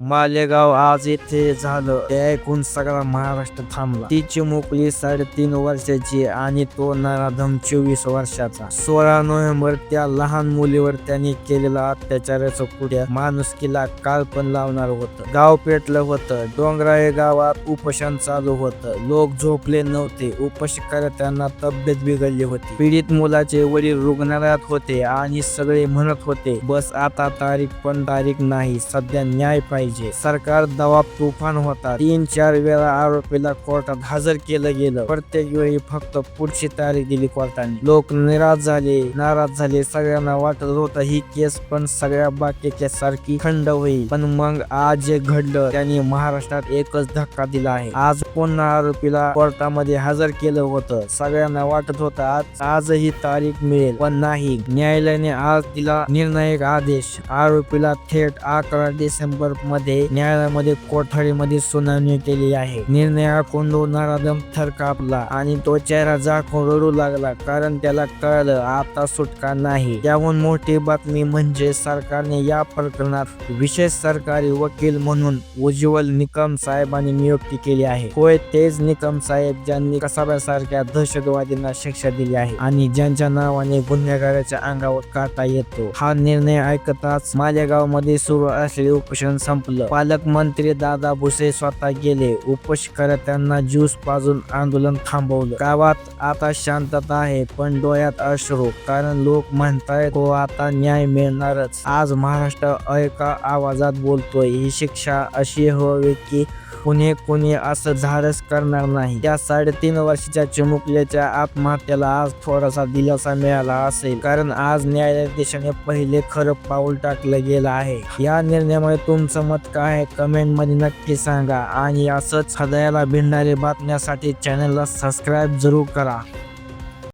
मालेगाव आज येथे झालं ते ऐकून सगळा महाराष्ट्र थांबला. ती चिमुकली 3.5 वर्षाची आणि तो नराधम 24 वर्षाचा. 16 नोव्हेंबर त्या लहान मुलीवर त्यांनी केलेला अत्याचाराचं कुठ्या माणुसकीला काळ पण लावणार होतं. गाव पेटलं होतं. डोंगराळे गावात उपोषण चालू होतं. लोक झोपले नव्हते. उपोषणकर्त्यांना तब्येत बिघडली होती. पीडित मुलाचे वडील रुग्णालयात होते आणि सगळे म्हणत होते बस आता तारीख नाही, सध्या न्याय पाहिजे. सरकार दबाव तुफान होता. 3-4 वेळा आरोपीला कोर्टात हजर केलं गेलं. प्रत्येक वेळी फक्त पुढची तारीख दिली कोर्टाने. लोक नाराज झाले. सगळ्यांना वाटत होतं ही केस पण सगळ्या बाकीच्या सारखी खंड होईल. पण मग आज जे घडलं त्यांनी महाराष्ट्रात एकच धक्का दिला आहे. आज पुन्हा आरोपीला कोर्टामध्ये हजर केलं होतं. सगळ्यांना वाटत होतं आजही तारीख मिळेल, पण नाही. न्यायालयाने आज दिला निर्णायक आदेश. आरोपीला थेट 11 डिसेंबर मध्ये न्यायालयामध्ये कोठडीमध्ये सुनावणी केली आहे. निर्णय ऐकून नराधम थर कापला आणि तो चेहरा झाकून रडू लागला, कारण त्याला कळलं आता सुटका नाही. त्याहून मोठी बातमी म्हणजे सरकारने या प्रकरणात विशेष सरकारी वकील म्हणून उज्ज्वल निकम साहेबांनी नियुक्ती केली आहे. होय, तेच निकम साहेब ज्यांनी कसाब्यासारख्या दहशतवादींना शिक्षा दिली आहे आणि ज्यांच्या नावाने गुन्हेगाराच्या अंगावर काटा येतो. हा निर्णय ऐकताच मालेगाव मध्ये सुरू असलेले उपोषण संपलं. पालकमंत्री दादा भुसे स्वतः गेले. उपोषणकर्त्यांना ज्यूस पाजून आंदोलन थांबवलं. गावात आता शांतता आहे, पण डोळ्यात अश्रू, कारण लोक म्हणतायत हो आता न्याय मिळणारच. आज महाराष्ट्र एका आवाजात बोलतोय ही शिक्षा अशी हवी की कुणी असं धाडस करणार नाही. त्या 3.5 वर्षाच्या चिमुकल्याच्या आत्महत्येला आज थोडासा दिलासा मिळाला असेल, कारण आज न्यायाधीशाने पहिले खरं पाऊल टाकलं गेलं आहे. या निर्णयामुळे तुमचं मत काय आहे कमेंट मध्ये नक्की सांगा आणि असंच हृदयाला भिडणारे बातम्यासाठी चॅनलला सबस्क्राईब जरूर करा.